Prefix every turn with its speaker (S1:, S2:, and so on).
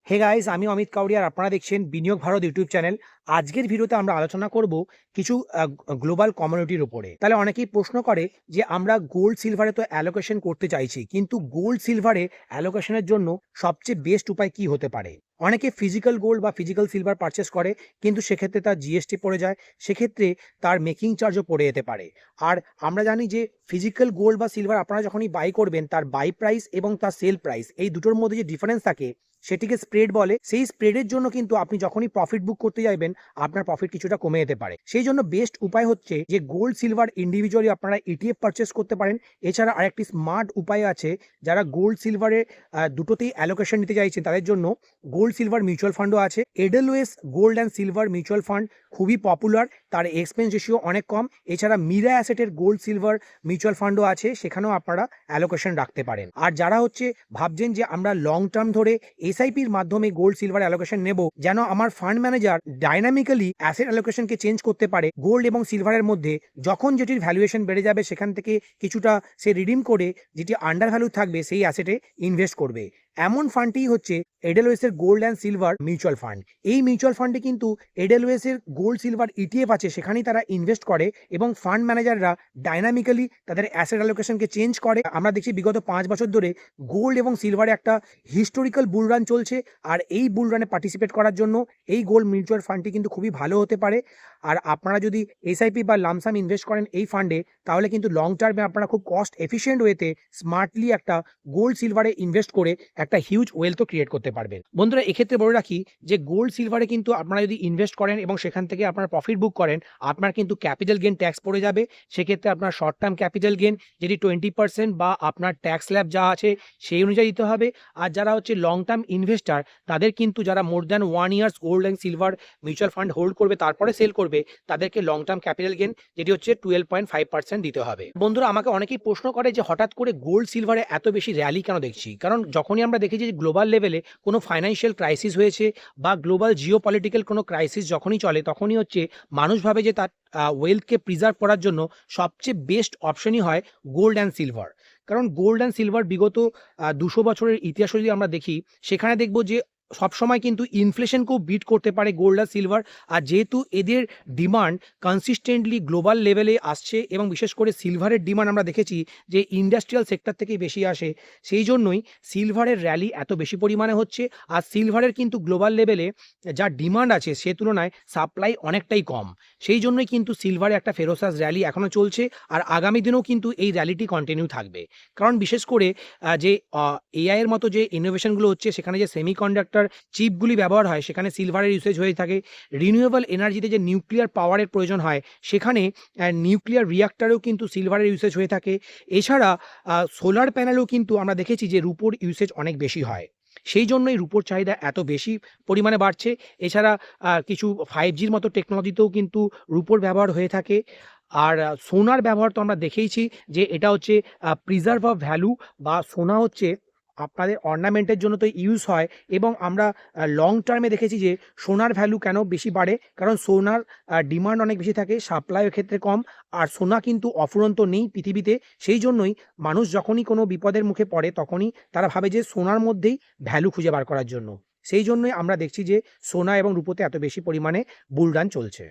S1: Hey guys, আমি অমিত কাউরিয়া আর আপনারা দেখছেন বিনিয়োগ ভারত ইউটিউব চ্যানেল। আজকের ভিডিওতে আমরা আলোচনা করব কিছু গ্লোবাল কমোডিটির উপরে। তাহলে অনেকেই প্রশ্ন করে যে আমরা গোল্ড সিলভারে তো অ্যালোকেশন করতে চাইছি, কিন্তু গোল্ড সিলভারে অ্যালোকেশনের জন্য সবচেয়ে বেস্ট উপায় কি হতে পারে। অনেকে ফিজিক্যাল গোল্ড বা ফিজিক্যাল সিলভার পারচেস করে, কিন্তু সেক্ষেত্রে তার জিএসটি পড়ে যায়, সেক্ষেত্রে তার মেকিং চার্জও পড়ে যেতে পারে। আর আমরা জানি যে ফিজিক্যাল গোল্ড বা সিলভার আপনারা যখনই বাই করবেন, তার বাই প্রাইস এবং তার সেল প্রাইস এই দুটোর মধ্যে যে ডিফারেন্স থাকে সেটিকে স্প্রেড বলে। সেই স্প্রেডের জন্য কিন্তু আপনি যখনই প্রফিট বুক করতে যাবেন, আপনার প্রফিট কিছুটা কমে যেতে পারে। সেই জন্য বেস্ট উপায় হচ্ছে যে গোল্ড সিলভার ইন্ডিভিজুয়ালি আপনারা ইটিএফ পারচেস করতে পারেন। এছাড়া আরেকটি স্মার্ট উপায় আছে, যারা গোল্ড সিলভারে দুটোতেই অ্যালোকেশন নিতে চাইছেন তাদের জন্য গোল্ড সিলভার মিউচুয়াল ফান্ডও আছে। Edelweiss gold and silver mutual fund খুবই পপুলার, তার এক্সপেন্স রেশিও অনেক কম। এছাড়া মিরা অ্যাসেটের গোল্ড সিলভার মিউচুয়াল ফান্ডও আছে, সেখানেও আপনারা অ্যালোকেশন রাখতে পারেন। আর যারা ভাবছেন যে আমরা লং টার্ম ধরে এসআইপির মাধ্যমে গোল্ড সিলভার অ্যালোকেশন নেব, যেন আমার ফান্ড ম্যানেজার ডাইনামিক্যালি অ্যাসেট অ্যালোকেশনকে চেঞ্জ করতে পারে গোল্ড এবং সিলভারের মধ্যে, যখন যেটির ভ্যালুয়েশন বেড়ে যাবে সেখান থেকে কিছুটা সে রিডিম করে যেটি আন্ডার ভ্যালু থাকবে সেই অ্যাসেটে ইনভেস্ট করবে, এমন ফান্ডটি হচ্ছে এডেলওয়েস এর gold and silver mutual fund. এই মিউচুয়াল ফান্ডে কিন্তু এডেলওয়েস এর গোল্ড সিলভার ইটিএফ আছে, সেখানেই তারা ইনভেস্ট করে এবং ফান্ড ম্যানেজাররা ডাইনামিক্যালি তাদের অ্যাসেট অ্যালোকেশনকে চেঞ্জ করে। আমরা দেখছি বিগত 5 বছর ধরে গোল্ড এবং সিলভারে একটা হিস্টোরিক্যাল বুল রান চলছে, আর এই বুল রানে পার্টিসিপেট করার জন্য এই গোল্ড মিউচুয়াল ফান্ডটি কিন্তু খুবই ভালো হতে পারে। আর আপনারা যদি এসআইপি বা লামসাম ইনভেস্ট করেন এই ফান্ডে, তাহলে কিন্তু লং টার্মে আপনারা খুব কস্ট এফিশিয়েন্ট ওয়েতে স্মার্টলি একটা গোল্ড সিলভারে ইনভেস্ট করে একটা হিউজ ওয়েলথও ক্রিয়েট করতে পারবেন। বন্ধুরা, এক্ষেত্রে বলে রাখি যে গোল্ড সিলভারে কিন্তু আপনারা যদি ইনভেস্ট করেন এবং সেখান থেকে আপনারা প্রফিট বুক করেন, আপনার কিন্তু ক্যাপিটাল গেন ট্যাক্স পড়ে যাবে। সেক্ষেত্রে আপনার শর্ট টার্ম ক্যাপিটাল গেন যেটি 20% বা আপনার ট্যাক্স স্ল্যাব যা আছে সেই অনুযায়ী দিতে হবে। আর যারা লং টার্ম ইনভেস্টার, তাদের কিন্তু যারা more than 1 years gold and silver mutual fund hold করবে তারপরে সেল করবে, তাদেরকে লং টার্ম ক্যাপিটাল গেন যেটি 12.5% দিতে হবে। বন্ধুরা, আমাকে অনেকেই প্রশ্ন করে যে হঠাৎ করে গোল্ড সিলভারে এত বেশি র্যালি কেন দেখছি। কারণ যখনই আমরা দেখি যে গ্লোবাল লেভেলে কোনো ফাইন্যান্সিয়াল ক্রাইসিস হয়েছে বা গ্লোবাল জিও পলিটিক্যাল কোনো ক্রাইসিস যখনই চলে, তখনই মানুষ ভাবে যে তার ওয়েলথকে প্রিজার্ভ করার জন্য সবচেয়ে বেস্ট অপশনই হয় গোল্ড অ্যান্ড সিলভার। কারণ গোল্ড অ্যান্ড সিলভার বিগত 200 বছরের ইতিহাস যদি আমরা দেখি, সেখানে দেখব যে সবসময় কিন্তু ইনফ্লেশনকেও বিট করতে পারে গোল্ড আর সিলভার। আর যেহেতু এদের ডিমান্ড কনসিস্টেন্টলি গ্লোবাল লেভেলে আসছে এবং বিশেষ করে সিলভারের ডিমান্ড আমরা দেখেছি যে ইন্ডাস্ট্রিয়াল সেক্টর থেকেই বেশি আসে, সেই জন্যই সিলভারের র্যালি এত বেশি পরিমাণে হচ্ছে। আর সিলভারের কিন্তু গ্লোবাল লেভেলে যা ডিমান্ড আছে সে তুলনায় সাপ্লাই অনেকটাই কম, সেই জন্যই কিন্তু সিলভারে একটা ফেরোসাস র্যালি এখনও চলছে। আর আগামী দিনেও কিন্তু এই র্যালিটি কন্টিনিউ থাকবে, কারণ বিশেষ করে যে এআই এর মতো যে ইনোভেশনগুলো হচ্ছে, সেখানে যে সেমিকন্ডাক্টর চিপগুলি ব্যবহার হয় সেখানে সিলভারের ইউসেজ হয়ে থাকে। রিনিউয়েবল এনার্জিতে যে নিউক্লিয়ার পাওয়ারের প্রয়োজন হয়, সেখানে নিউক্লিয়ার রিয়াক্টরেও কিন্তু সিলভারের ইউসেজ হয়ে থাকে। এছাড়া সোলার প্যানেলেও কিন্তু আমরা দেখেছি যে রূপোর ইউসেজ অনেক বেশি হয়, সেই জন্যই রূপোর চাহিদা এত বেশি পরিমাণে বাড়ছে। এছাড়া কিছু 5Gর মতো টেকনোলজিতেও কিন্তু রূপোর ব্যবহার হয়ে থাকে। আর সোনার ব্যবহার তো আমরা দেখেইছি যে এটা প্রিজার্ভ অফ ভ্যালু, বা সোনা আপনাদের অর্নামেন্টের জন্য তো ইউজ হয়। এবং আমরা লং টার্মে দেখেছি যে সোনার ভ্যালু কেন বেশি বাড়ে, কারণ সোনার ডিমান্ড অনেক বেশি থাকে, সাপ্লাইয়ের ক্ষেত্রে কম। আর সোনা কিন্তু অফুরন্ত নেই পৃথিবীতে, সেই জন্যই মানুষ যখনই কোনো বিপদের মুখে পড়ে তখনই তারা ভাবে যে সোনার মধ্যেই ভ্যালু খুঁজে বার করার জন্য। সেই জন্যই আমরা দেখছি যে সোনা এবং রূপোতে এত বেশি পরিমাণে বুল রান চলছে।